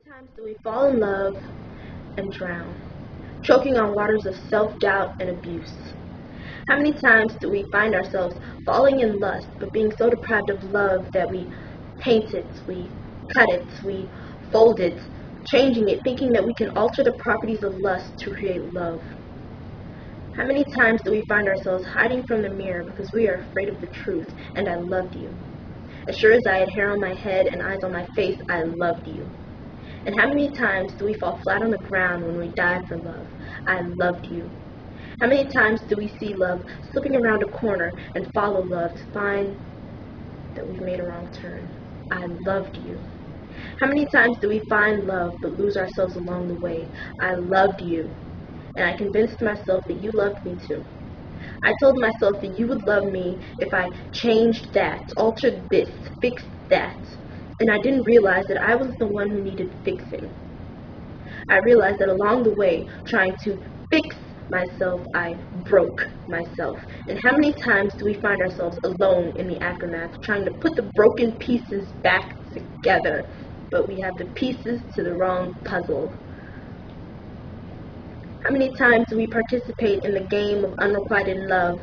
times do we fall in love and drown, choking on waters of self-doubt and abuse? How many times do we find ourselves falling in lust, but being so deprived of love that we paint it, we cut it, we fold it, changing it, thinking that we can alter the properties of lust to create love? How many times do we find ourselves hiding from the mirror because we are afraid of the truth, and I loved you? As sure as I had hair on my head and eyes on my face, I loved you. And how many times do we fall flat on the ground when we die for love? I loved you. How many times do we see love slipping around a corner and follow love to find that we've made a wrong turn? I loved you. How many times do we find love but lose ourselves along the way? I loved you. And I convinced myself that you loved me too. I told myself that you would love me if I changed that, altered this, fixed that. And I didn't realize that I was the one who needed fixing. I realized that along the way, trying to fix myself, I broke myself. And how many times do we find ourselves alone in the aftermath, trying to put the broken pieces back together, but we have the pieces to the wrong puzzle? How many times do we participate in the game of unrequited love,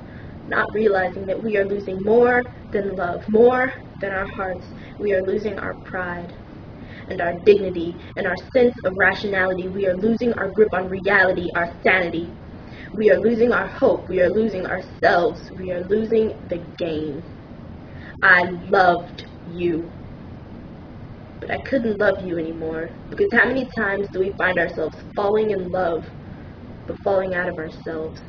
not realizing that we are losing more than love, more than our hearts? We are losing our pride and our dignity and our sense of rationality. We are losing our grip on reality, our sanity. We are losing our hope. We are losing ourselves. We are losing the game. I loved you, but I couldn't love you anymore, because how many times do we find ourselves falling in love but falling out of ourselves?